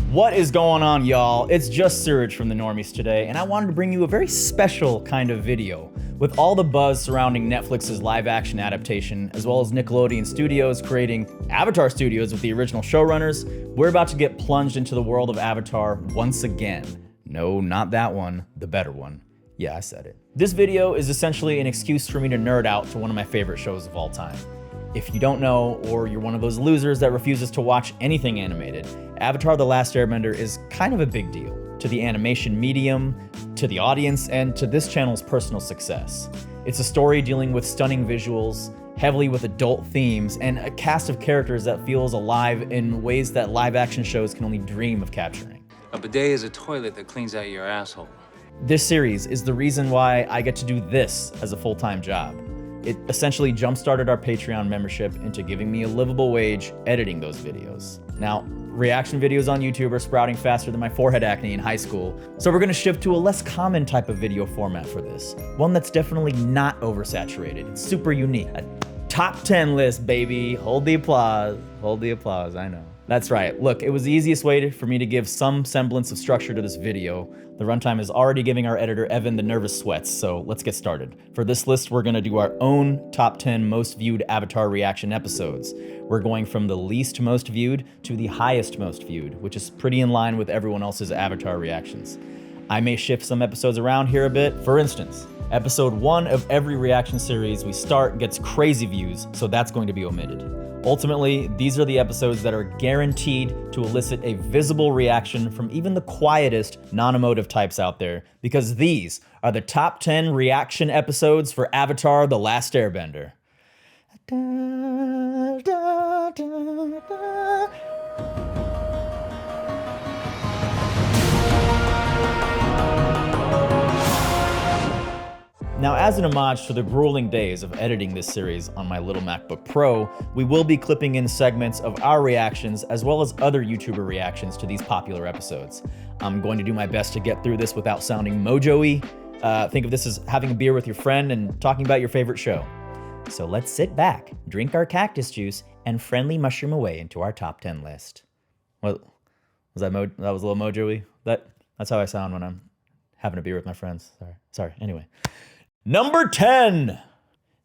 What is going on, y'all? It's just Surge from the Normies today, and I wanted to bring you a very special kind of video. With all the buzz surrounding Netflix's live-action adaptation, as well as Nickelodeon Studios creating Avatar Studios with the original showrunners, we're about to get plunged into the world of Avatar once again. No, not that one, the better one. Yeah, I said it. This video is essentially an excuse for me to nerd out to one of my favorite shows of all time. If you don't know, or you're one of those losers that refuses to watch anything animated, Avatar: The Last Airbender is kind of a big deal to the animation medium, to the audience, and to this channel's personal success. It's a story dealing with stunning visuals, heavily with adult themes, and a cast of characters that feels alive in ways that live-action shows can only dream of capturing. A bidet is a toilet that cleans out your asshole. This series is the reason why I get to do this as a full-time job. It essentially jump-started our Patreon membership into giving me a livable wage editing those videos. Now, reaction videos on YouTube are sprouting faster than my forehead acne in high school, so we're gonna shift to a less common type of video format for this. One that's definitely not oversaturated. It's super unique. A top 10 list, baby. Hold the applause. Hold the applause, I know. That's right. Look, it was the easiest way for me to give some semblance of structure to this video. The runtime is already giving our editor Evan the nervous sweats, so let's get started. For this list, we're gonna do our own top 10 most viewed Avatar reaction episodes. We're going from the least most viewed to the highest most viewed, which is pretty in line with everyone else's Avatar reactions. I may shift some episodes around here a bit. For instance, episode 1 of every reaction series we start gets crazy views, so that's going to be omitted. Ultimately, these are the episodes that are guaranteed to elicit a visible reaction from even the quietest, non-emotive types out there, because these are the top 10 reaction episodes for Avatar: The Last Airbender. Now, as an homage to the grueling days of editing this series on my little MacBook Pro, we will be clipping in segments of our reactions as well as other YouTuber reactions to these popular episodes. I'm going to do my best to get through this without sounding mojo-y. Think of this as having a beer with your friend and talking about your favorite show. So let's sit back, drink our cactus juice, and friendly mushroom away into our top 10 list. What was that? That was a little mojo-y? That's how I sound when I'm having a beer with my friends. Sorry. Anyway. Number 10,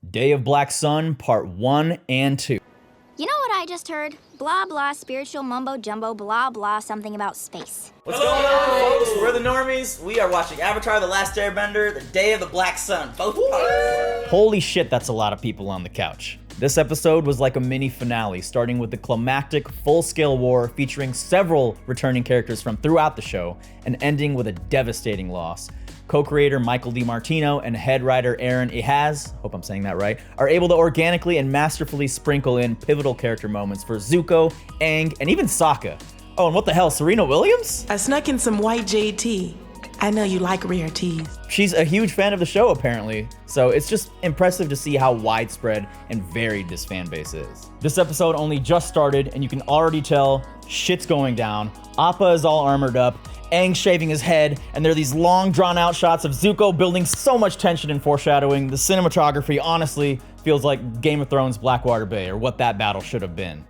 Day of Black Sun, Part 1 and 2. You know what I just heard? Blah, blah, spiritual mumbo jumbo, blah, blah, something about space. What's going on, folks? We're the Normies. We are watching Avatar: The Last Airbender, The Day of the Black Sun, both parts. Holy shit, that's a lot of people on the couch. This episode was like a mini finale, starting with the climactic, full-scale war featuring several returning characters from throughout the show, and ending with a devastating loss. Co-creator Michael DiMartino and head writer Aaron Ehaz, hope I'm saying that right, are able to organically and masterfully sprinkle in pivotal character moments for Zuko, Aang, and even Sokka. Oh, and what the hell, Serena Williams? I snuck in some white jade tea. I know you like rare teas. She's a huge fan of the show, apparently, so it's just impressive to see how widespread and varied this fan base is. This episode only just started, and you can already tell shit's going down. Appa is all armored up, Aang shaving his head, and there are these long drawn-out shots of Zuko building so much tension and foreshadowing. The cinematography honestly feels like Game of Thrones Blackwater Bay, or what that battle should have been.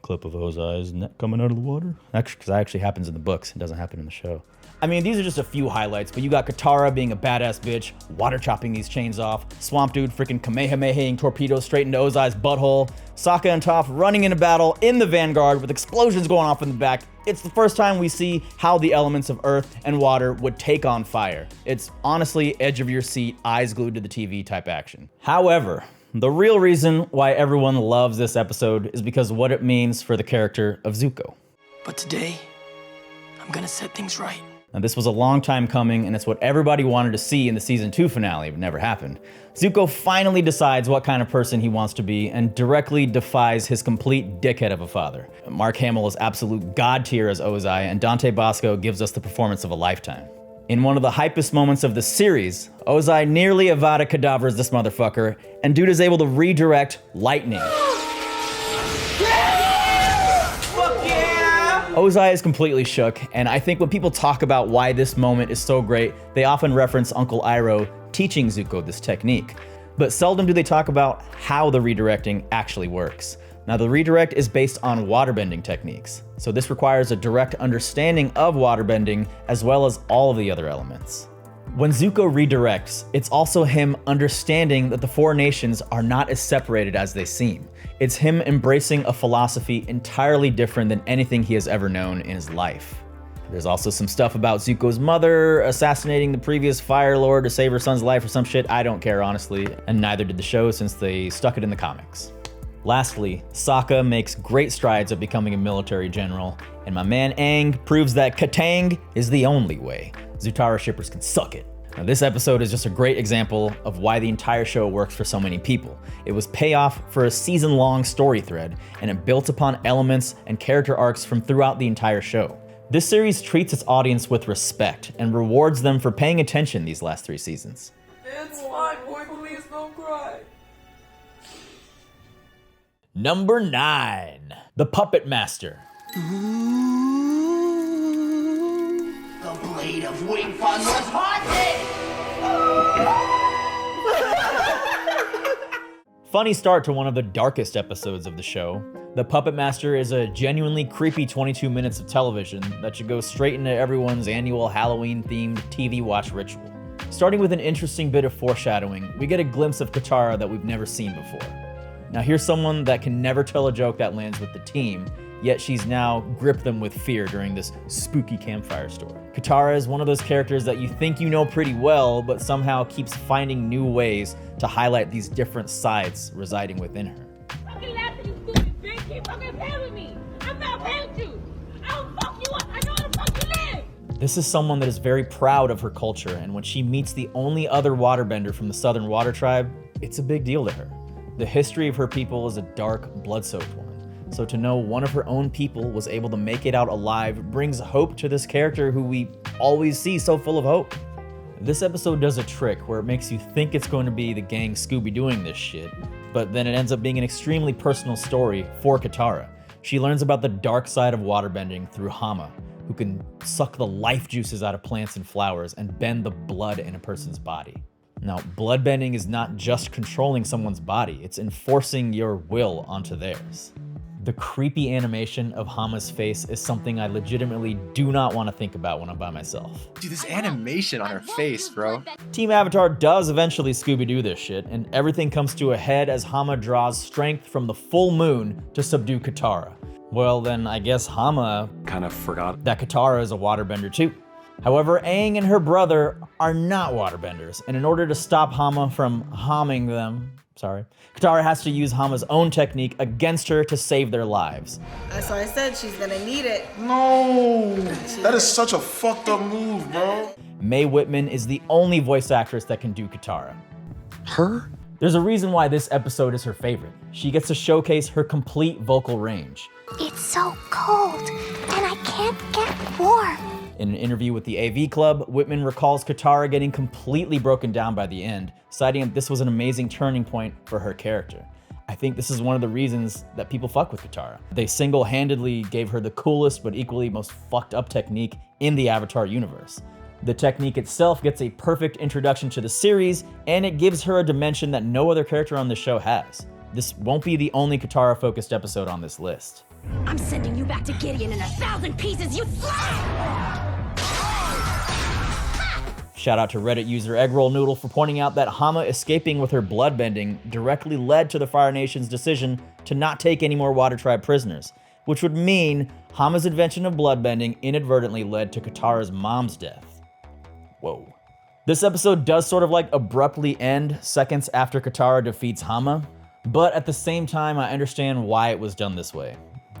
Clip of Ozai's neck coming out of the water? Actually, because that actually happens in the books. It doesn't happen in the show. I mean, these are just a few highlights, but you got Katara being a badass bitch, water chopping these chains off, Swamp Dude freaking Kamehamehaing torpedoes straight into Ozai's butthole, Sokka and Toph running into battle in the vanguard with explosions going off in the back. It's the first time we see how the elements of earth and water would take on fire. It's honestly edge of your seat, eyes glued to the TV type action. However, the real reason why everyone loves this episode is because of what it means for the character of Zuko. But today, I'm gonna set things right. Now, this was a long time coming, and it's what everybody wanted to see in the season 2 finale, but never happened. Zuko finally decides what kind of person he wants to be and directly defies his complete dickhead of a father. Mark Hamill is absolute god tier as Ozai, and Dante Bosco gives us the performance of a lifetime. In one of the hypest moments of the series, Ozai nearly Avada Kedavras this motherfucker, and dude is able to redirect lightning. Ozai is completely shook, and I think when people talk about why this moment is so great, they often reference Uncle Iroh teaching Zuko this technique. But seldom do they talk about how the redirecting actually works. Now, the redirect is based on waterbending techniques, so this requires a direct understanding of waterbending as well as all of the other elements. When Zuko redirects, it's also him understanding that the four nations are not as separated as they seem. It's him embracing a philosophy entirely different than anything he has ever known in his life. There's also some stuff about Zuko's mother assassinating the previous Fire Lord to save her son's life or some shit. I don't care, honestly, and neither did the show since they stuck it in the comics. Lastly, Sokka makes great strides at becoming a military general, and my man Aang proves that Katang is the only way. Zutara shippers can suck it. Now, this episode is just a great example of why the entire show works for so many people. It was payoff for a season-long story thread, and it built upon elements and character arcs from throughout the entire show. This series treats its audience with respect and rewards them for paying attention these last 3 seasons. It's fine, boy, please don't cry. Number 9, The Puppet Master. The blade of Wing Fun was haunted! Funny start to one of the darkest episodes of the show. The Puppet Master is a genuinely creepy 22 minutes of television that should go straight into everyone's annual Halloween-themed TV watch ritual. Starting with an interesting bit of foreshadowing, we get a glimpse of Katara that we've never seen before. Now here's someone that can never tell a joke that lands with the team, yet she's now gripped them with fear during this spooky campfire story. Katara is one of those characters that you think you know pretty well, but somehow keeps finding new ways to highlight these different sides residing within her. Fucking laugh at you stupid bitch. Keep fucking playing with me. I'm not playing with you. I'll fuck you up. I know how the fuck you live. This is someone that is very proud of her culture, and when she meets the only other waterbender from the Southern Water Tribe, it's a big deal to her. The history of her people is a dark, blood-soaked one, so to know one of her own people was able to make it out alive brings hope to this character who we always see so full of hope. This episode does a trick where it makes you think it's going to be the gang Scooby-Dooing this shit, but then it ends up being an extremely personal story for Katara. She learns about the dark side of waterbending through Hama, who can suck the life juices out of plants and flowers and bend the blood in a person's body. Now, bloodbending is not just controlling someone's body, it's enforcing your will onto theirs. The creepy animation of Hama's face is something I legitimately do not want to think about when I'm by myself. Dude, this animation on her face, bro. Team Avatar does eventually Scooby-Doo this shit, and everything comes to a head as Hama draws strength from the full moon to subdue Katara. Well, then I guess Hama Kind of forgot. that Katara is a waterbender too. However, Aang and her brother are not waterbenders, and in order to stop Hama from harming them, Katara has to use Hama's own technique against her to save their lives. That's why I said she's gonna need it. No! That is such a fucked up move, bro. Mae Whitman is the only voice actress that can do Katara. Her? There's a reason why this episode is her favorite. She gets to showcase her complete vocal range. It's so cold, and I can't get warm. In an interview with the AV Club, Whitman recalls Katara getting completely broken down by the end, citing that this was an amazing turning point for her character. I think this is one of the reasons that people fuck with Katara. They single-handedly gave her the coolest but equally most fucked up technique in the Avatar universe. The technique itself gets a perfect introduction to the series, and it gives her a dimension that no other character on the show has. This won't be the only Katara-focused episode on this list. I'm sending you back to Gideon in 1,000 pieces, you slut! Shout out to Reddit user Eggroll Noodle for pointing out that Hama escaping with her bloodbending directly led to the Fire Nation's decision to not take any more Water Tribe prisoners, which would mean Hama's invention of bloodbending inadvertently led to Katara's mom's death. Whoa. This episode does sort of like abruptly end seconds after Katara defeats Hama, but at the same time I understand why it was done this way.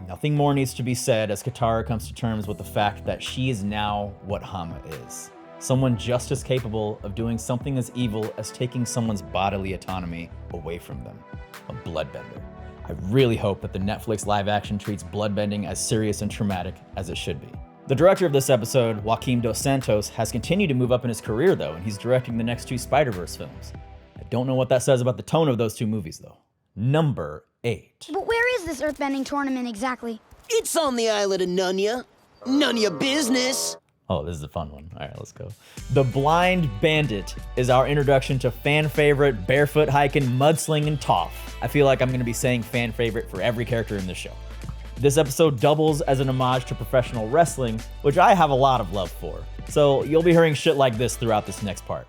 Nothing more needs to be said as Katara comes to terms with the fact that she is now what Hama is. Someone just as capable of doing something as evil as taking someone's bodily autonomy away from them. A bloodbender. I really hope that the Netflix live action treats bloodbending as serious and traumatic as it should be. The director of this episode, Joaquim Dos Santos, has continued to move up in his career though, and he's directing the next 2 Spider-Verse films. I don't know what that says about the tone of those 2 movies though. Number 8. But where is this earthbending tournament exactly? It's on the island of Nunya. None of your business. Oh, this is a fun one. All right, let's go. The Blind Bandit is our introduction to fan favorite, barefoot hiking, mudslinging Toph. I feel like I'm gonna be saying fan favorite for every character in this show. This episode doubles as an homage to professional wrestling, which I have a lot of love for. So you'll be hearing shit like this throughout this next part.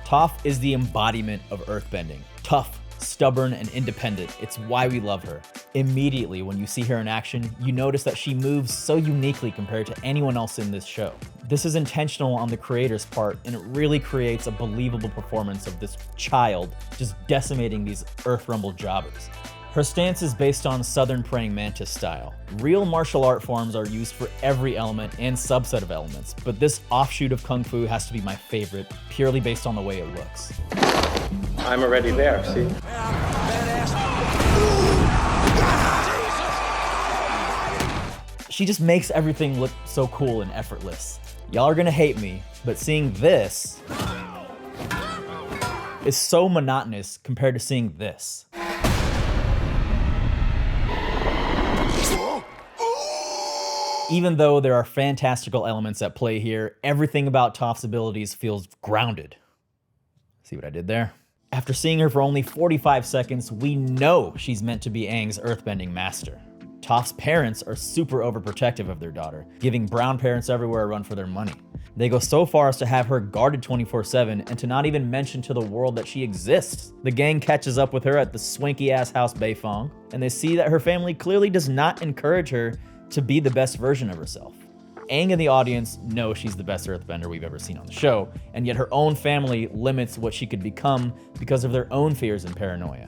Toph is the embodiment of earthbending. Tough, stubborn, and independent. It's why we love her. Immediately when you see her in action, you notice that she moves so uniquely compared to anyone else in this show. This is intentional on the creator's part, and it really creates a believable performance of this child just decimating these Earth Rumble jobbers. Her stance is based on Southern Praying Mantis style. Real martial art forms are used for every element and subset of elements, but this offshoot of Kung Fu has to be my favorite, purely based on the way it looks. I'm already there, see? She just makes everything look so cool and effortless. Y'all are gonna hate me, but seeing this is so monotonous compared to seeing this. Even though there are fantastical elements at play here, everything about Toph's abilities feels grounded. See what I did there? After seeing her for only 45 seconds, we know she's meant to be Aang's earthbending master. Toph's parents are super overprotective of their daughter, giving brown parents everywhere a run for their money. They go so far as to have her guarded 24/7 and to not even mention to the world that she exists. The gang catches up with her at the swanky-ass house Beifong, and they see that her family clearly does not encourage her to be the best version of herself. Aang and the audience know she's the best earthbender we've ever seen on the show, and yet her own family limits what she could become because of their own fears and paranoia.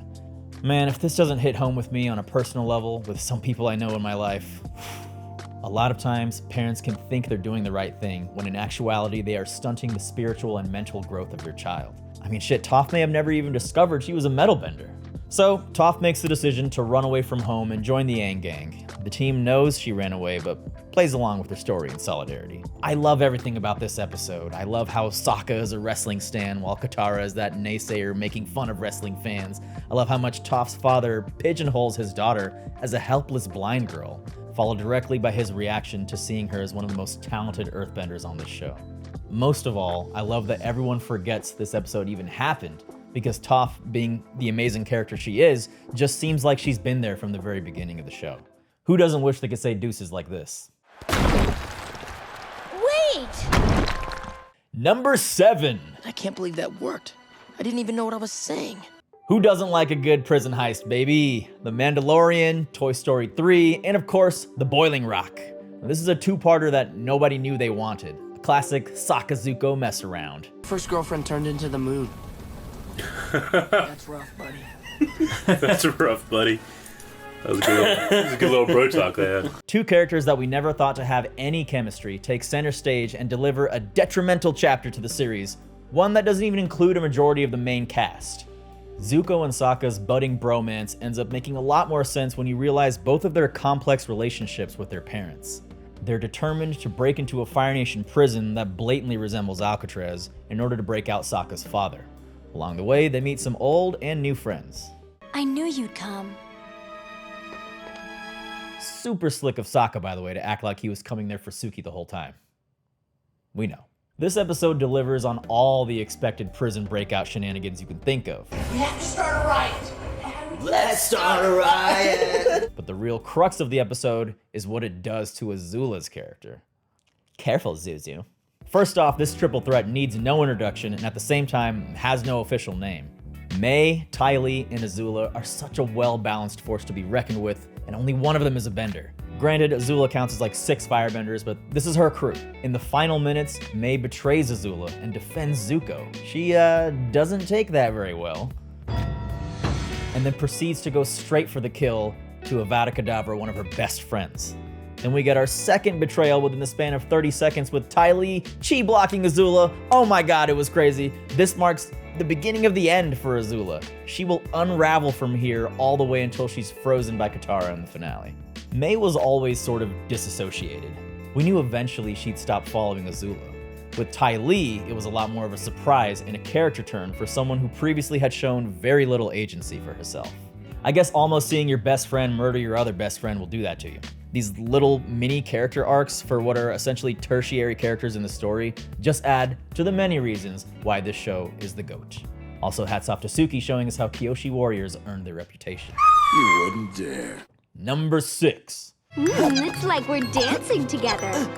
Man, if this doesn't hit home with me on a personal level with some people I know in my life, a lot of times parents can think they're doing the right thing when in actuality they are stunting the spiritual and mental growth of their child. I mean shit, Toph may have never even discovered she was a metal bender. So, Toph makes the decision to run away from home and join the Aang gang. The team knows she ran away, but plays along with her story in solidarity. I love everything about this episode. I love how Sokka is a wrestling stan, while Katara is that naysayer making fun of wrestling fans. I love how much Toph's father pigeonholes his daughter as a helpless blind girl, followed directly by his reaction to seeing her as one of the most talented earthbenders on this show. Most of all, I love that everyone forgets this episode even happened, because Toph, being the amazing character she is, just seems like she's been there from the very beginning of the show. Who doesn't wish they could say deuces like this? Wait! Number 7. I can't believe that worked. I didn't even know what I was saying. Who doesn't like a good prison heist, baby? The Mandalorian, Toy Story 3, and of course, The Boiling Rock. This is a two-parter that nobody knew they wanted. A classic Sakazuko mess around. First girlfriend turned into the mood. That's rough, buddy. That's rough, buddy. That was a good little bro talk they had. Two characters that we never thought to have any chemistry take center stage and deliver a detrimental chapter to the series, one that doesn't even include a majority of the main cast. Zuko and Sokka's budding bromance ends up making a lot more sense when you realize both of their complex relationships with their parents. They're determined to break into a Fire Nation prison that blatantly resembles Alcatraz in order to break out Sokka's father. Along the way, they meet some old and new friends. I knew you'd come. Super slick of Sokka, by the way, to act like he was coming there for Suki the whole time. We know. This episode delivers on all the expected prison breakout shenanigans you can think of. We have to start a riot. Let's start a riot. But the real crux of the episode is what it does to Azula's character. Careful, Zuzu. First off, this triple threat needs no introduction and at the same time has no official name. Mai, Ty Lee, and Azula are such a well-balanced force to be reckoned with, and only one of them is a bender. Granted, Azula counts as like 6 firebenders, but this is her crew. In the final minutes, Mai betrays Azula and defends Zuko. She doesn't take that very well, and then proceeds to go straight for the kill to Avada Kedavra, one of her best friends. Then we get our second betrayal within the span of 30 seconds with Ty Lee chi blocking Azula. Oh my god, it was crazy. This marks the beginning of the end for Azula. She will unravel from here all the way until she's frozen by Katara in the finale. Mai was always sort of disassociated. We knew eventually she'd stop following Azula. With Ty Lee, it was a lot more of a surprise and a character turn for someone who previously had shown very little agency for herself. I guess almost seeing your best friend murder your other best friend will do that to you. These little mini character arcs for what are essentially tertiary characters in the story just add to the many reasons why this show is the GOAT. Also, hats off to Suki showing us how Kyoshi warriors earned their reputation. You wouldn't dare. Number 6. It's like we're dancing together.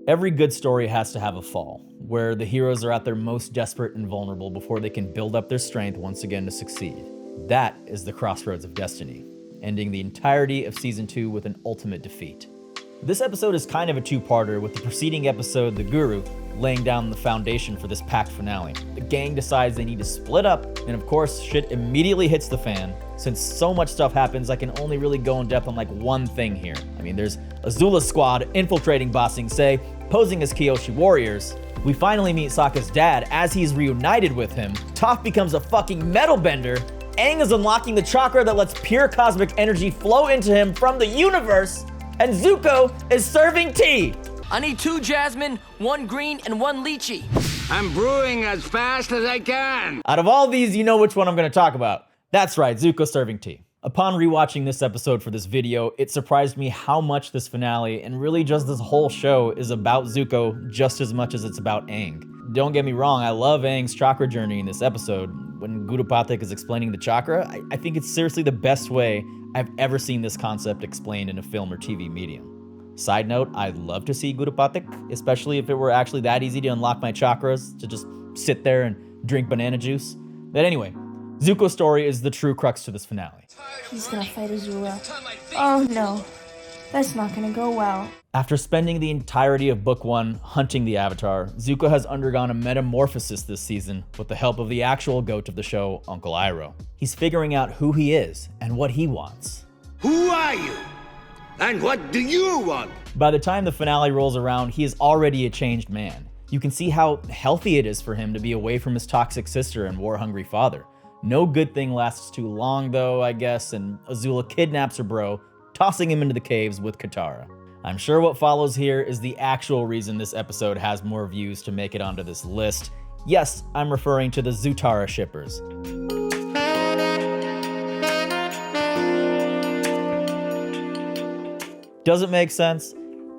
Every good story has to have a fall, where the heroes are at their most desperate and vulnerable before they can build up their strength once again to succeed. That is the crossroads of destiny, ending the entirety of season 2 with an ultimate defeat. This episode is kind of a two-parter, with the preceding episode, The Guru, laying down the foundation for this packed finale. The gang decides they need to split up, and of course, shit immediately hits the fan. Since so much stuff happens, I can only really go in depth on like one thing here. I mean, there's Azula's squad infiltrating Ba Sing Se, posing as Kyoshi warriors. We finally meet Sokka's dad as he's reunited with him. Toph becomes a fucking metal bender. Aang is unlocking the chakra that lets pure cosmic energy flow into him from the universe. And Zuko is serving tea. I need 2 jasmine, 1 green, and 1 lychee. I'm brewing as fast as I can. Out of all these, you know which one I'm going to talk about. That's right, Zuko serving tea. Upon rewatching this episode for this video, it surprised me how much this finale, and really just this whole show, is about Zuko just as much as it's about Aang. Don't get me wrong, I love Aang's chakra journey in this episode. When Guru Pathik is explaining the chakra, I think it's seriously the best way I've ever seen this concept explained in a film or TV medium. Side note, I'd love to see Guru Pathik, especially if it were actually that easy to unlock my chakras, to just sit there and drink banana juice. But anyway, Zuko's story is the true crux to this finale. He's gonna fight Azula. Oh no, that's not gonna go well. After spending the entirety of Book 1 hunting the Avatar, Zuko has undergone a metamorphosis this season with the help of the actual GOAT of the show, Uncle Iroh. He's figuring out who he is and what he wants. Who are you? And what do you want? By the time the finale rolls around, he is already a changed man. You can see how healthy it is for him to be away from his toxic sister and war-hungry father. No good thing lasts too long though, I guess, and Azula kidnaps her bro, tossing him into the caves with Katara. I'm sure what follows here is the actual reason this episode has more views to make it onto this list. Yes, I'm referring to the Zutara shippers. Does it make sense?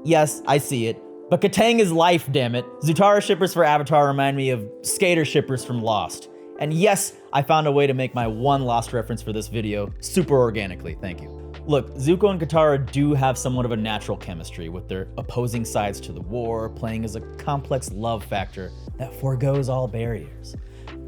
Yes, I see it. But Katang is life, damn it. Zutara shippers for Avatar remind me of skater shippers from Lost. And yes, I found a way to make my one Lost reference for this video super organically, thank you. Look, Zuko and Katara do have somewhat of a natural chemistry, with their opposing sides to the war playing as a complex love factor that forgoes all barriers.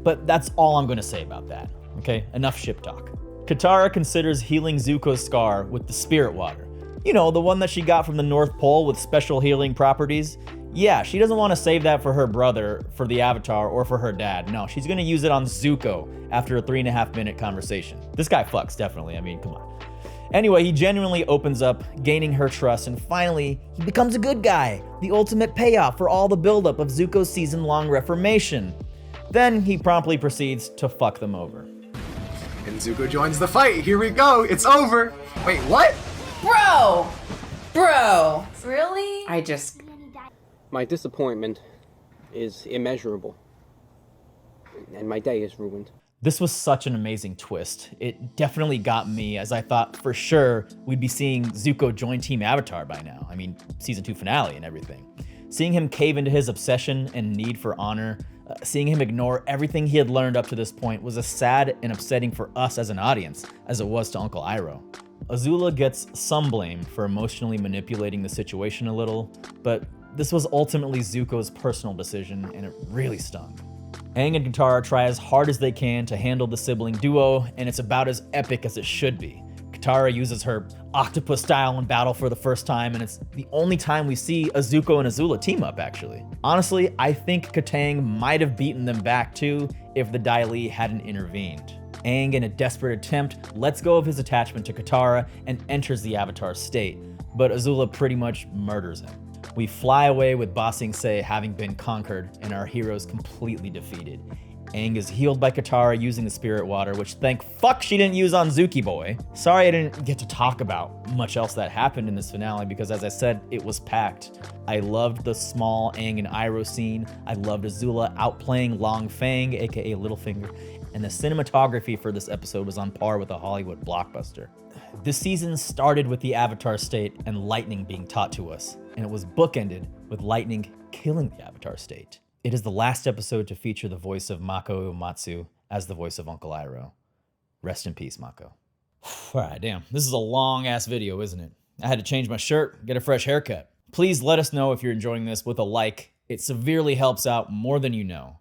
But that's all I'm gonna say about that, okay? Enough ship talk. Katara considers healing Zuko's scar with the spirit water. You know, the one that she got from the North Pole with special healing properties. Yeah, she doesn't want to save that for her brother, for the Avatar, or for her dad. No, she's gonna use it on Zuko after a 3.5-minute conversation. This guy fucks, definitely, I mean, come on. Anyway, he genuinely opens up, gaining her trust, and finally, he becomes a good guy. The ultimate payoff for all the buildup of Zuko's season-long reformation. Then he promptly proceeds to fuck them over. And Zuko joins the fight. Here we go. It's over. Wait, what? Bro. Really? My disappointment is immeasurable. And my day is ruined. This was such an amazing twist. It definitely got me, as I thought for sure we'd be seeing Zuko join Team Avatar by now. I mean, season 2 finale and everything. Seeing him cave into his obsession and need for honor, seeing him ignore everything he had learned up to this point was as sad and upsetting for us as an audience as it was to Uncle Iroh. Azula gets some blame for emotionally manipulating the situation a little, but this was ultimately Zuko's personal decision, and it really stung. Aang and Katara try as hard as they can to handle the sibling duo, and it's about as epic as it should be. Katara uses her octopus style in battle for the first time, and it's the only time we see a Zuko and Azula team up, actually. Honestly, I think Katang might have beaten them back too if the Dai Li hadn't intervened. Aang, in a desperate attempt, lets go of his attachment to Katara and enters the Avatar state, but Azula pretty much murders him. We fly away with Ba Sing Se having been conquered and our heroes completely defeated. Aang is healed by Katara using the spirit water, which thank fuck she didn't use on Zuki Boy. Sorry I didn't get to talk about much else that happened in this finale because, as I said, it was packed. I loved the small Aang and Iroh scene. I loved Azula outplaying Long Fang, aka Littlefinger. and the cinematography for this episode was on par with a Hollywood blockbuster. This season started with the Avatar state and lightning being taught to us, and it was bookended with lightning killing the Avatar state. It is the last episode to feature the voice of Mako Uematsu as the voice of Uncle Iroh. Rest in peace, Mako. Alright, damn, this is a long ass video, isn't it? I had to change my shirt, get a fresh haircut. Please let us know if you're enjoying this with a like. It severely helps out more than you know.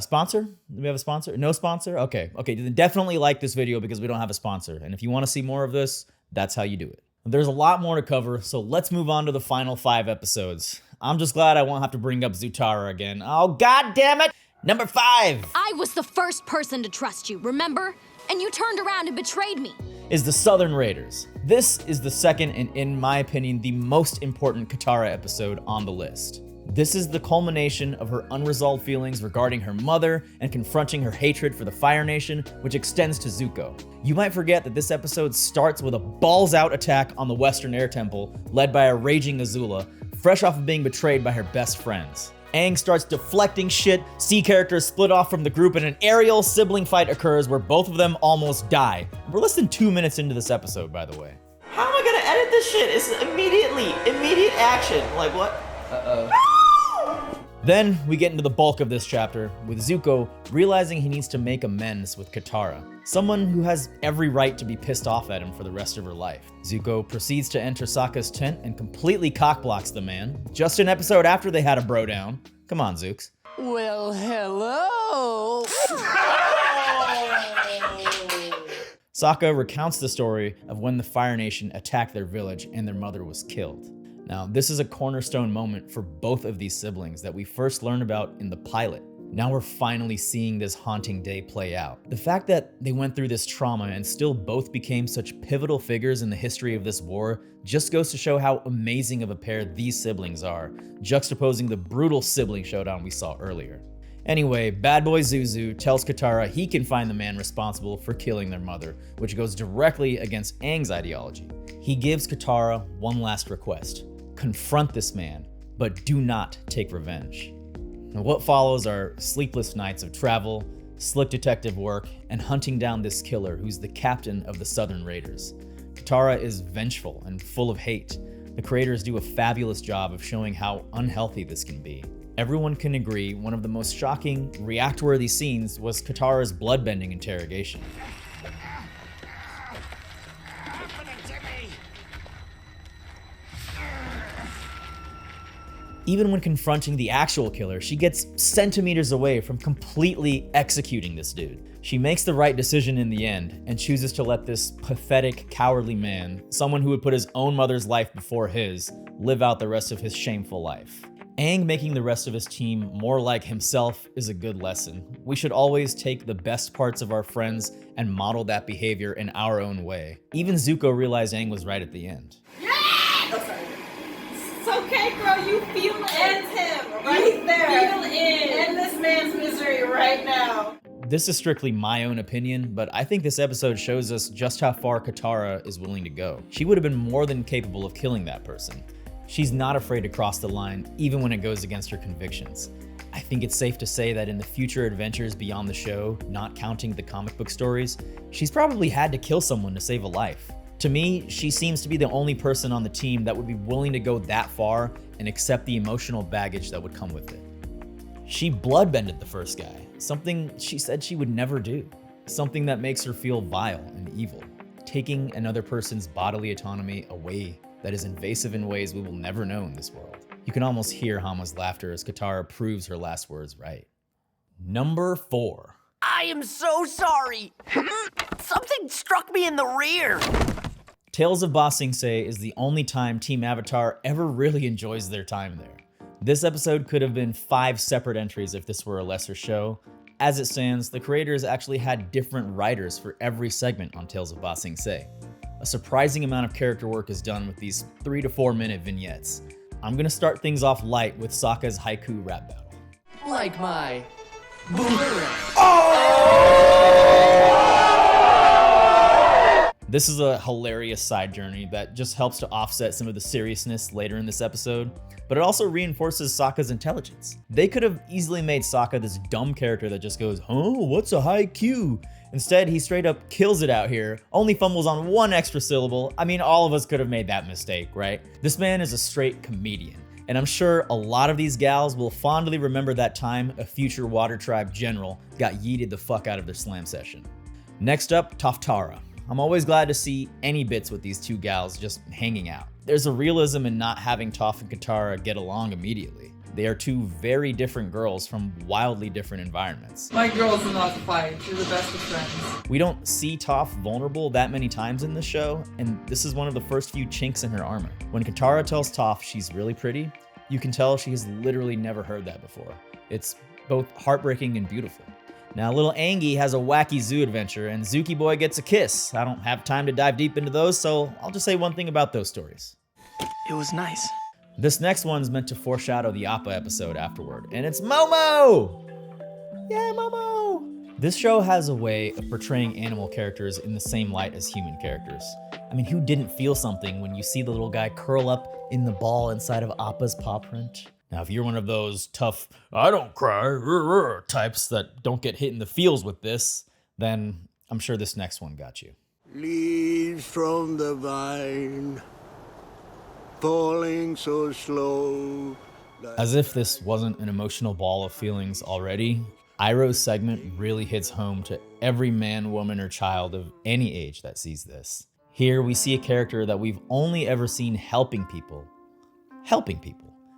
Sponsor? Do we have a sponsor? No sponsor? Okay, then definitely like this video because we don't have a sponsor. And if you want to see more of this, that's how you do it. There's a lot more to cover, so let's move on to the final 5 episodes. I'm just glad I won't have to bring up Zutara again. Oh, god damn it! Number 5! I was the first person to trust you, remember? And you turned around and betrayed me. Is the Southern Raiders. This is the second and, in my opinion, the most important Katara episode on the list. This is the culmination of her unresolved feelings regarding her mother and confronting her hatred for the Fire Nation, which extends to Zuko. You might forget that this episode starts with a balls-out attack on the Western Air Temple, led by a raging Azula, fresh off of being betrayed by her best friends. Aang starts deflecting shit, C characters split off from the group, and an aerial sibling fight occurs where both of them almost die. We're less than 2 minutes into this episode, by the way. How am I gonna edit this shit? It's immediate action. Like what? Uh-oh. Then we get into the bulk of this chapter, with Zuko realizing he needs to make amends with Katara, someone who has every right to be pissed off at him for the rest of her life. Zuko proceeds to enter Sokka's tent and completely cockblocks the man, just an episode after they had a bro down. Come on, Zooks. Well, hello! Sokka recounts the story of when the Fire Nation attacked their village and their mother was killed. Now, this is a cornerstone moment for both of these siblings that we first learned about in the pilot. Now we're finally seeing this haunting day play out. The fact that they went through this trauma and still both became such pivotal figures in the history of this war just goes to show how amazing of a pair these siblings are, juxtaposing the brutal sibling showdown we saw earlier. Anyway, bad boy Zuzu tells Katara he can find the man responsible for killing their mother, which goes directly against Aang's ideology. He gives Katara one last request. Confront this man, but do not take revenge. Now, what follows are sleepless nights of travel, slick detective work, and hunting down this killer who's the captain of the Southern Raiders. Katara is vengeful and full of hate. The creators do a fabulous job of showing how unhealthy this can be. Everyone can agree one of the most shocking, react-worthy scenes was Katara's bloodbending interrogation. Even when confronting the actual killer, she gets centimeters away from completely executing this dude. She makes the right decision in the end and chooses to let this pathetic, cowardly man, someone who would put his own mother's life before his, live out the rest of his shameful life. Aang making the rest of his team more like himself is a good lesson. We should always take the best parts of our friends and model that behavior in our own way. Even Zuko realized Aang was right at the end. It's okay, girl. You feel it. End him right there. Feel it. End this man's misery right now. This is strictly my own opinion, but I think this episode shows us just how far Katara is willing to go. She would have been more than capable of killing that person. She's not afraid to cross the line, even when it goes against her convictions. I think it's safe to say that in the future adventures beyond the show, not counting the comic book stories, she's probably had to kill someone to save a life. To me, she seems to be the only person on the team that would be willing to go that far and accept the emotional baggage that would come with it. She bloodbended the first guy, something she said she would never do, something that makes her feel vile and evil, taking another person's bodily autonomy away that is invasive in ways we will never know in this world. You can almost hear Hama's laughter as Katara proves her last words right. Number 4. I am so sorry. Something struck me in the rear. Tales of Ba Sing Se is the only time Team Avatar ever really enjoys their time there. This episode could have been 5 separate entries if this were a lesser show. As it stands, the creators actually had different writers for every segment on Tales of Ba Sing Se. A surprising amount of character work is done with these 3 to 4 minute vignettes. I'm gonna start things off light with Sokka's haiku rap battle. Like my boomerang. This is a hilarious side journey that just helps to offset some of the seriousness later in this episode, but it also reinforces Sokka's intelligence. They could have easily made Sokka this dumb character that just goes, "Oh, what's a haiku?" Instead, he straight up kills it out here, only fumbles on one extra syllable. I mean, all of us could have made that mistake, right? This man is a straight comedian, and I'm sure a lot of these gals will fondly remember that time a future Water Tribe general got yeeted the fuck out of their slam session. Next up, Toftara. I'm always glad to see any bits with these two gals just hanging out. There's a realism in not having Toph and Katara get along immediately. They are two very different girls from wildly different environments. My girls will not fight. You're the best of friends. We don't see Toph vulnerable that many times in this show, and this is one of the first few chinks in her armor. When Katara tells Toph she's really pretty, you can tell she has literally never heard that before. It's both heartbreaking and beautiful. Now, little Aenge has a wacky zoo adventure, and Zuki Boy gets a kiss. I don't have time to dive deep into those, so I'll just say one thing about those stories. It was nice. This next one's meant to foreshadow the Appa episode afterward, and it's Momo! Yeah, Momo! This show has a way of portraying animal characters in the same light as human characters. I mean, who didn't feel something when you see the little guy curl up in the ball inside of Appa's paw print? Now, if you're one of those tough, I don't cry types that don't get hit in the feels with this, then I'm sure this next one got you. Leaves from the vine, falling so slow. As if this wasn't an emotional ball of feelings already, Iroh's segment really hits home to every man, woman, or child of any age that sees this. Here we see a character that we've only ever seen helping people.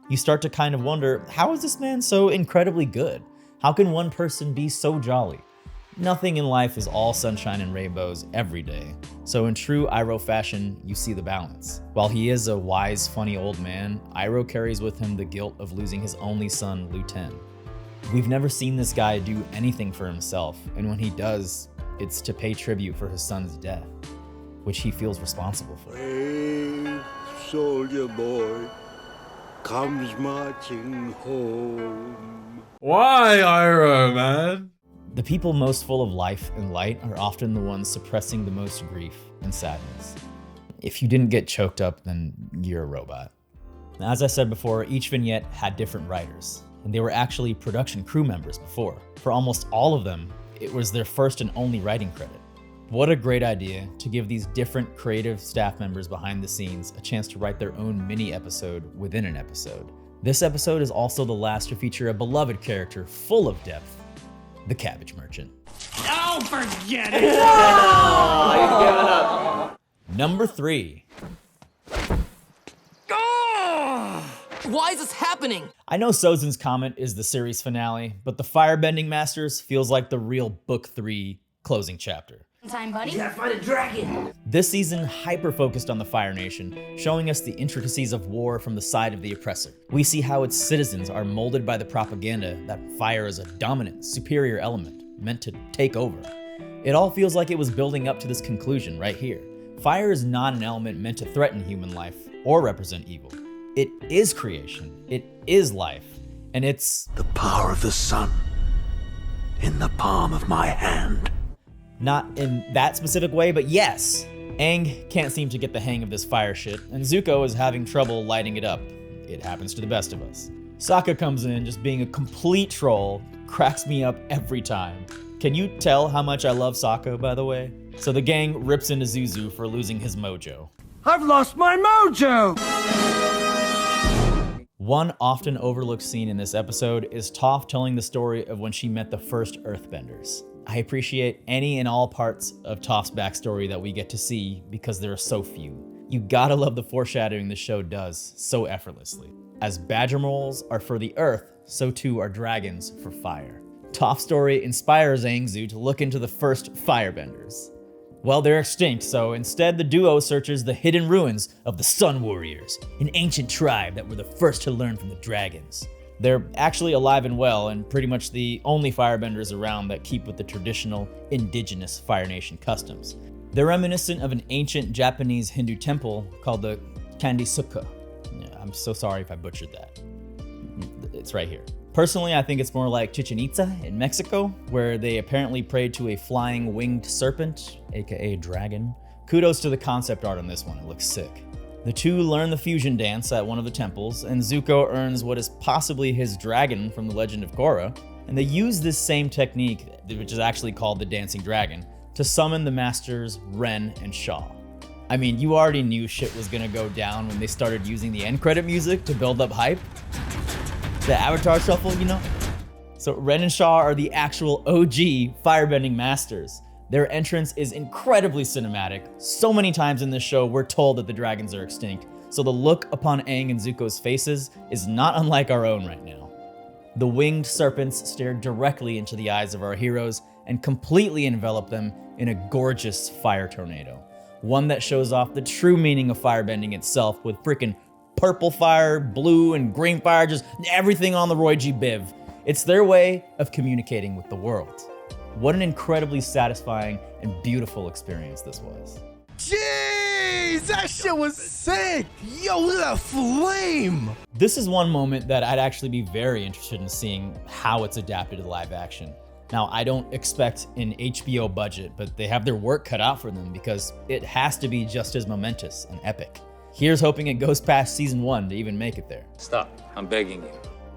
You start to kind of wonder, how is this man so incredibly good? How can one person be so jolly? Nothing in life is all sunshine and rainbows every day. So in true Iroh fashion, you see the balance. While he is a wise, funny old man, Iroh carries with him the guilt of losing his only son, Lu-Ten. We've never seen this guy do anything for himself, and when he does, it's to pay tribute for his son's death, which he feels responsible for. Hey, soldier boy, comes marching home. Why, Iroh, man? The people most full of life and light are often the ones suppressing the most grief and sadness. If you didn't get choked up, then you're a robot. Now, as I said before, each vignette had different writers, and they were actually production crew members before. For almost all of them, it was their first and only writing credit. What a great idea to give these different creative staff members behind the scenes a chance to write their own mini episode within an episode. This episode is also the last to feature a beloved character full of depth, the Cabbage Merchant. Oh, forget it! Oh, he's giving up. Number 3. Why is this happening? I know Sozin's comment is the series finale, but the Firebending Masters feels like the real Book 3 closing chapter. Time, buddy. You gotta fight a dragon! This season hyper-focused on the Fire Nation, showing us the intricacies of war from the side of the oppressor. We see how its citizens are molded by the propaganda that fire is a dominant, superior element, meant to take over. It all feels like it was building up to this conclusion right here. Fire is not an element meant to threaten human life or represent evil. It is creation, it is life, and it's the power of the sun in the palm of my hand. Not in that specific way, but yes. Aang can't seem to get the hang of this fire shit, and Zuko is having trouble lighting it up. It happens to the best of us. Sokka comes in just being a complete troll, cracks me up every time. Can you tell how much I love Sokka, by the way? So the gang rips into Zuzu for losing his mojo. I've lost my mojo! One often overlooked scene in this episode is Toph telling the story of when she met the first Earthbenders. I appreciate any and all parts of Toph's backstory that we get to see because there are so few. You gotta love the foreshadowing the show does so effortlessly. As badger moles are for the earth, so too are dragons for fire. Toph's story inspires Aang Zu to look into the first firebenders. Well, they're extinct, so instead the duo searches the hidden ruins of the Sun Warriors, an ancient tribe that were the first to learn from the dragons. They're actually alive and well, and pretty much the only firebenders around that keep with the traditional indigenous Fire Nation customs. They're reminiscent of an ancient Japanese Hindu temple called the Kandisuka. Yeah, I'm so sorry if I butchered that. It's right here. Personally, I think it's more like Chichen Itza in Mexico, where they apparently prayed to a flying winged serpent, aka dragon, Kudos to the concept art on this one, it looks sick. The two learn the fusion dance at one of the temples, and Zuko earns what is possibly his dragon from the Legend of Korra, and they use this same technique, which is actually called the Dancing Dragon, to summon the masters Ren and Shaw. I mean, you already knew shit was gonna go down when they started using the end credit music to build up hype. The Avatar Shuffle, you know? So Ren and Shaw are the actual OG firebending masters. Their entrance is incredibly cinematic. So many times in this show, we're told that the dragons are extinct. So the look upon Aang and Zuko's faces is not unlike our own right now. The winged serpents stare directly into the eyes of our heroes and completely envelop them in a gorgeous fire tornado. One that shows off the true meaning of firebending itself with freaking purple fire, blue and green fire, just everything on the Roy G. Biv. It's their way of communicating with the world. What an incredibly satisfying and beautiful experience this was. Jeez, that shit was sick! Yo, that flame! This is one moment that I'd actually be very interested in seeing how it's adapted to live action. Now, I don't expect an HBO budget, but they have their work cut out for them because it has to be just as momentous and epic. Here's hoping it goes past season 1 to even make it there. Stop. I'm begging you.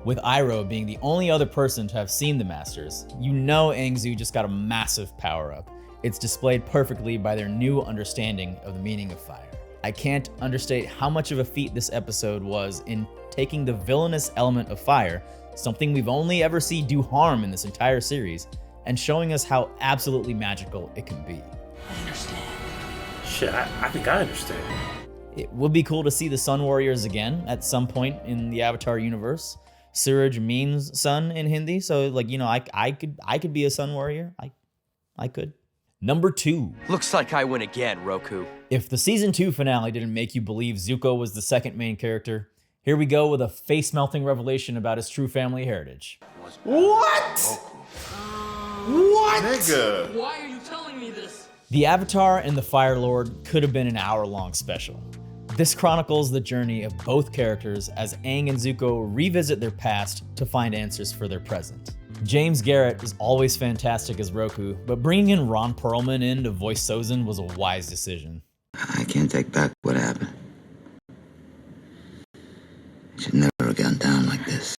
With Iroh being the only other person to have seen the Masters, you know Aangzu just got a massive power-up. It's displayed perfectly by their new understanding of the meaning of fire. I can't understate how much of a feat this episode was in taking the villainous element of fire, something we've only ever seen do harm in this entire series, and showing us how absolutely magical it can be. I understand. Shit, I think I understand. It would be cool to see the Sun Warriors again at some point in the Avatar universe. Suraj means sun in Hindi, so like, you know, I could be a Sun Warrior. I could. Number 2. Looks like I win again, Roku. If the season 2 finale didn't make you believe Zuko was the second main character, here we go with a face-melting revelation about his true family heritage. What? What? Nigga. Why are you telling me this? The Avatar and the Fire Lord could have been an hour-long special. This chronicles the journey of both characters as Aang and Zuko revisit their past to find answers for their present. James Garrett is always fantastic as Roku, but bringing in Ron Perlman in to voice Sozin was a wise decision. I can't take back what happened. It should never have gone down like this.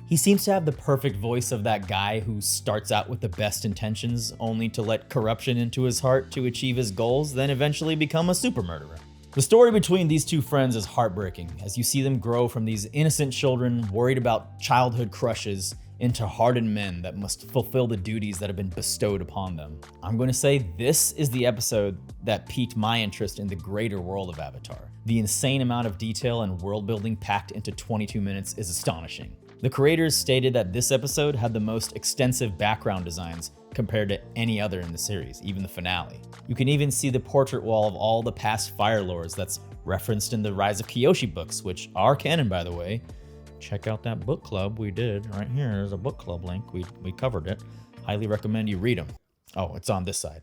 He seems to have the perfect voice of that guy who starts out with the best intentions, only to let corruption into his heart to achieve his goals, then eventually become a super murderer. The story between these two friends is heartbreaking, as you see them grow from these innocent children worried about childhood crushes into hardened men that must fulfill the duties that have been bestowed upon them. I'm going to say this is the episode that piqued my interest in the greater world of Avatar. The insane amount of detail and world building packed into 22 minutes is astonishing. The creators stated that this episode had the most extensive background designs compared to any other in the series, even the finale. You can even see the portrait wall of all the past Fire Lords that's referenced in the Rise of Kyoshi books, which are canon, by the way. Check out that book club we did right here. There's a book club link. We covered it. Highly recommend you read them. Oh, it's on this side.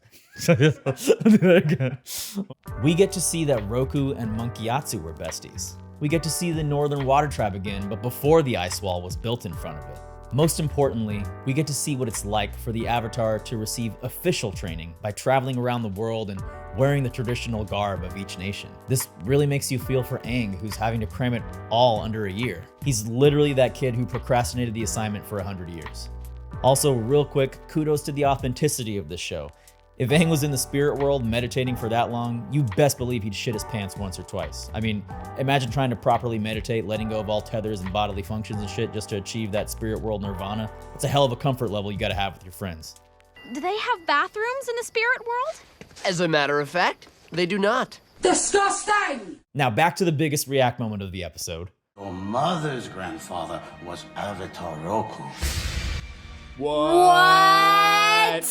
We get to see that Roku and Monkiatsu were besties. We get to see the Northern Water Tribe again, but before the ice wall was built in front of it. Most importantly, we get to see what it's like for the Avatar to receive official training by traveling around the world and wearing the traditional garb of each nation. This really makes you feel for Aang, who's having to cram it all under a year. He's literally that kid who procrastinated the assignment for 100 years. Also, real quick, kudos to the authenticity of this show. If Aang was in the spirit world meditating for that long, you best believe he'd shit his pants once or twice. I mean, imagine trying to properly meditate, letting go of all tethers and bodily functions and shit just to achieve that spirit world nirvana. It's a hell of a comfort level you gotta have with your friends. Do they have bathrooms in the spirit world? As a matter of fact, they do not. Disgusting! Now back to the biggest react moment of the episode. Your mother's grandfather was Avatar Roku. What?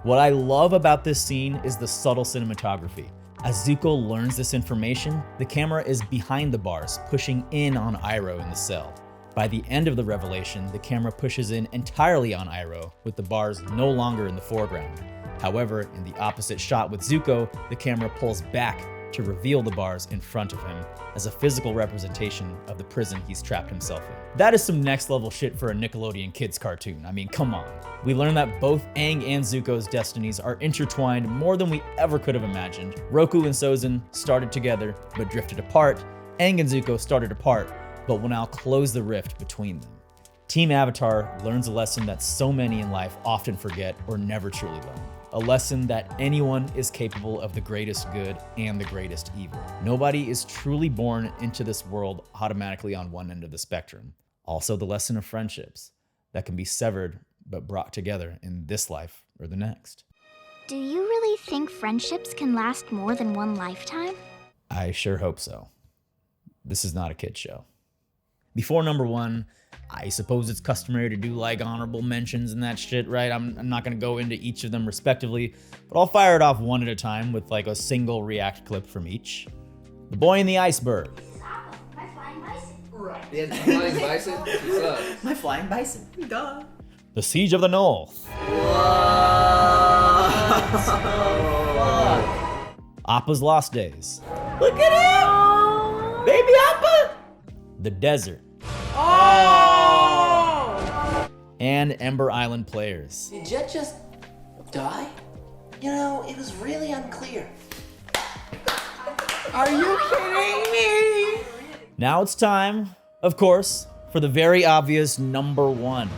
What I love about this scene is the subtle cinematography. As Zuko learns this information, the camera is behind the bars, pushing in on Iroh in the cell. By the end of the revelation, the camera pushes in entirely on Iroh, with the bars no longer in the foreground. However, in the opposite shot with Zuko, the camera pulls back, to reveal the bars in front of him as a physical representation of the prison he's trapped himself in. That is some next level shit for a Nickelodeon kids cartoon. I mean, come on. We learn that both Aang and Zuko's destinies are intertwined more than we ever could have imagined. Roku and Sozin started together but drifted apart. Aang and Zuko started apart but will now close the rift between them. Team Avatar learns a lesson that so many in life often forget or never truly learn. A lesson that anyone is capable of the greatest good and the greatest evil. Nobody is truly born into this world automatically on one end of the spectrum. Also the lesson of friendships that can be severed but brought together in this life or the next. Do you really think friendships can last more than one lifetime? I sure hope so. This is not a kid show. Before number one, I suppose it's customary to do like honorable mentions and that shit, right? I'm not gonna go into each of them respectively, but I'll fire it off one at a time with like a single react clip from each. The Boy in the Iceberg. My flying bison. Right. Yeah, the flying bison? What's up? My flying bison. Duh. The Siege of the North. Appa's Lost Days. Look at him! Baby Appa! The Desert. Oh! And Ember Island Players. Did Jet just die? You know, it was really unclear. Are you kidding me? Now it's time, of course, for the very obvious number one.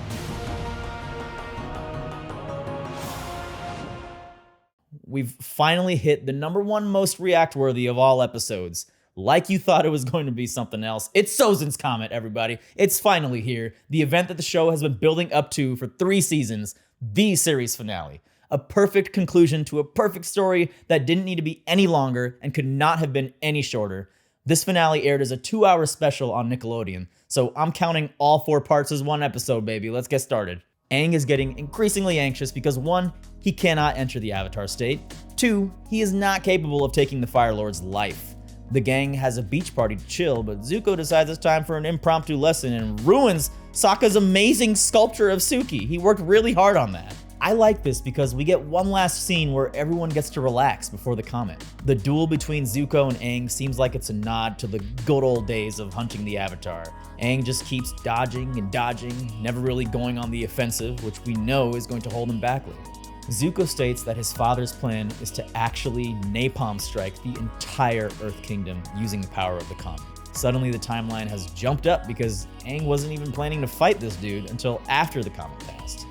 We've finally hit the number one most react worthy of all episodes. Like you thought it was going to be something else. It's Sozin's Comet, everybody. It's finally here. The event that the show has been building up to for 3 seasons, the series finale. A perfect conclusion to a perfect story that didn't need to be any longer and could not have been any shorter. This finale aired as a 2-hour special on Nickelodeon, so I'm counting all 4 parts as one episode, baby. Let's get started. Aang is getting increasingly anxious because 1, he cannot enter the Avatar state. 2, he is not capable of taking the Fire Lord's life. The gang has a beach party to chill, but Zuko decides it's time for an impromptu lesson and ruins Sokka's amazing sculpture of Suki. He worked really hard on that. I like this because we get one last scene where everyone gets to relax before the comet. The duel between Zuko and Aang seems like it's a nod to the good old days of hunting the Avatar. Aang just keeps dodging and dodging, never really going on the offensive, which we know is going to hold him back later. Zuko states that his father's plan is to actually napalm strike the entire Earth Kingdom using the power of the comet. Suddenly the timeline has jumped up because Aang wasn't even planning to fight this dude until after the comet passed.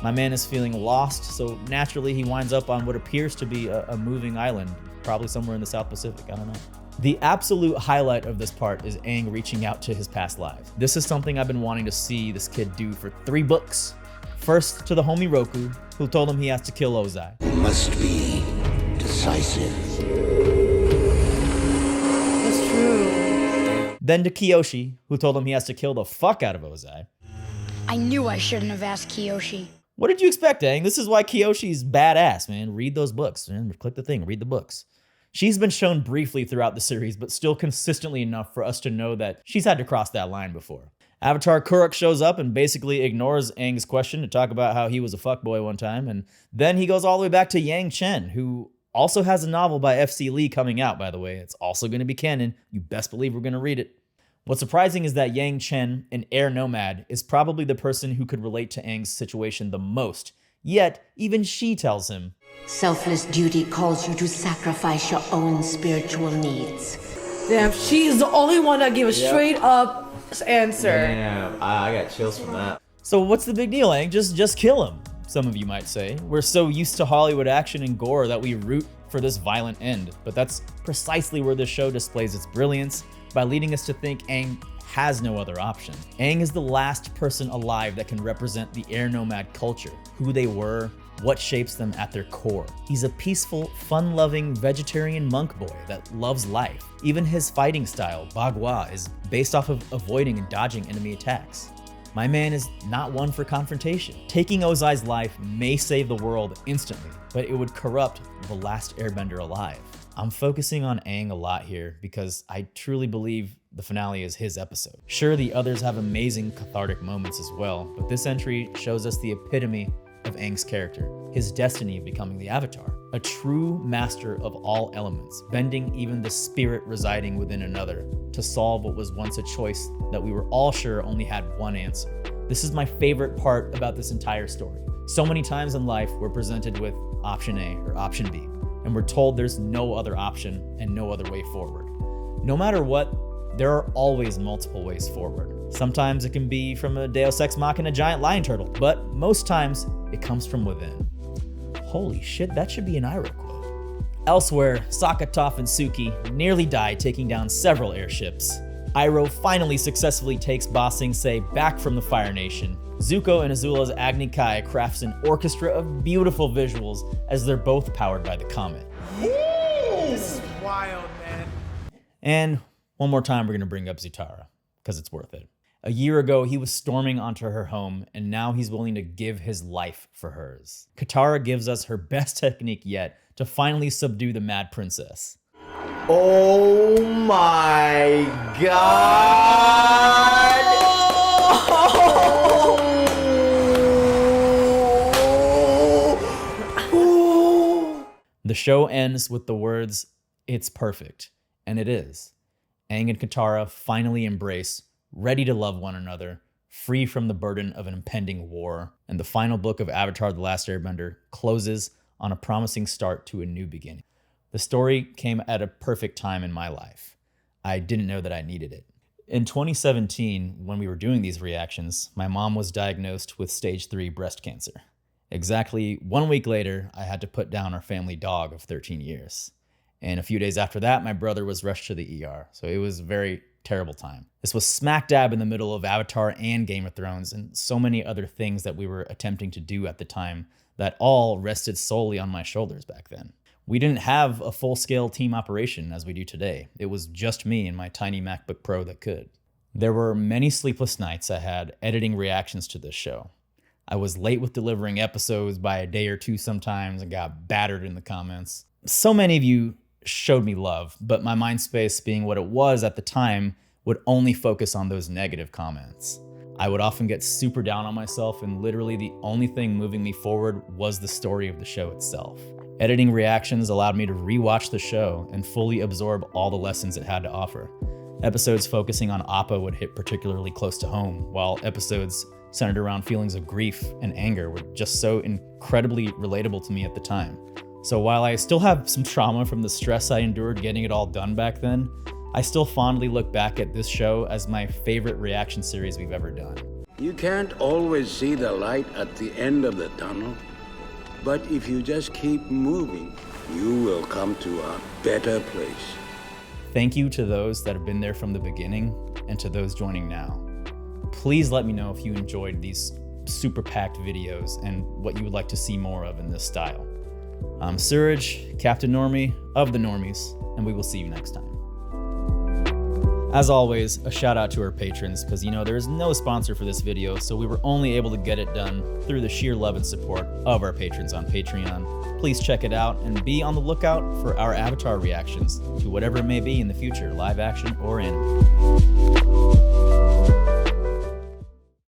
My man is feeling lost, so naturally he winds up on what appears to be a moving island, probably somewhere in the South Pacific, I don't know. The absolute highlight of this part is Aang reaching out to his past lives. This is something I've been wanting to see this kid do for 3 books. First to the homie Roku, who told him he has to kill Ozai. You must be decisive. That's true. Then to Kyoshi, who told him he has to kill the fuck out of Ozai. I knew I shouldn't have asked Kyoshi. What did you expect, Aang? This is why Kyoshi's badass, man. Read those books, man. Click the thing, read the books. She's been shown briefly throughout the series, but still consistently enough for us to know that she's had to cross that line before. Avatar Kuruk shows up and basically ignores Aang's question to talk about how he was a fuckboy one time, and then he goes all the way back to Yang Chen, who also has a novel by F.C. Lee coming out, by the way. It's also going to be canon. You best believe we're going to read it. What's surprising is that Yang Chen, an air nomad, is probably the person who could relate to Aang's situation the most. Yet, even she tells him, selfless duty calls you to sacrifice your own spiritual needs. Damn, she's the only one that gave a straight up answer. Damn, I got chills from that. So what's the big deal, Aang? Just kill him, some of you might say. We're so used to Hollywood action and gore that we root for this violent end, but that's precisely where this show displays its brilliance by leading us to think Aang has no other option. Aang is the last person alive that can represent the air nomad culture, who they were, what shapes them at their core. He's a peaceful, fun-loving vegetarian monk boy that loves life. Even his fighting style, Bagua, is based off of avoiding and dodging enemy attacks. My man is not one for confrontation. Taking Ozai's life may save the world instantly, but it would corrupt the last airbender alive. I'm focusing on Aang a lot here because I truly believe the finale is his episode. Sure, the others have amazing cathartic moments as well, but this entry shows us the epitome of Aang's character, his destiny of becoming the Avatar. a true master of all elements, bending even the spirit residing within another to solve what was once a choice that we were all sure only had one answer. This is my favorite part about this entire story. So many times in life, we're presented with option A or option B, and we're told there's no other option and no other way forward. No matter what, there are always multiple ways forward. Sometimes it can be from a Deus Ex Machina giant lion turtle, but most times it comes from within. Holy shit, that should be an Iroh quote. Elsewhere, Sokka, Toph, and Suki nearly die taking down several airships. Iroh finally successfully takes Ba Sing Se back from the Fire Nation. Zuko and Azula's Agni Kai crafts an orchestra of beautiful visuals as they're both powered by the comet. This is wild, man. And one more time, we're gonna bring up Zutara, because it's worth it. A year ago, he was storming onto her home, and now he's willing to give his life for hers. Katara gives us her best technique yet to finally subdue the Mad Princess. Oh my god! The show ends with the words, "It's perfect," and it is. Aang and Katara finally embrace, ready to love one another, free from the burden of an impending war, and the final book of Avatar: The Last Airbender closes on a promising start to a new beginning. The story came at a perfect time in my life. I didn't know that I needed it. In 2017, when we were doing these reactions, my mom was diagnosed with stage 3 breast cancer. Exactly 1 week later, I had to put down our family dog of 13 years. And a few days after that, my brother was rushed to the ER. So it was a very terrible time. This was smack dab in the middle of Avatar and Game of Thrones and so many other things that we were attempting to do at the time that all rested solely on my shoulders back then. We didn't have a full-scale team operation as we do today. It was just me and my tiny MacBook Pro that could. There were many sleepless nights I had editing reactions to this show. I was late with delivering episodes by a day or two sometimes and got battered in the comments. So many of you showed me love, but my mind space, being what it was at the time, would only focus on those negative comments. I would often get super down on myself, and literally the only thing moving me forward was the story of the show itself. Editing reactions allowed me to rewatch the show and fully absorb all the lessons it had to offer. Episodes focusing on Appa would hit particularly close to home, while episodes centered around feelings of grief and anger were just so incredibly relatable to me at the time. So while I still have some trauma from the stress I endured getting it all done back then, I still fondly look back at this show as my favorite reaction series we've ever done. You can't always see the light at the end of the tunnel, but if you just keep moving, you will come to a better place. Thank you to those that have been there from the beginning and to those joining now. Please let me know if you enjoyed these super packed videos and what you would like to see more of in this style. I'm Suraj, Captain Normie of the Normies, and we will see you next time. As always, a shout out to our patrons, because there is no sponsor for this video, so we were only able to get it done through the sheer love and support of our patrons on Patreon. Please check it out and be on the lookout for our Avatar reactions to whatever it may be in the future, live action or anime.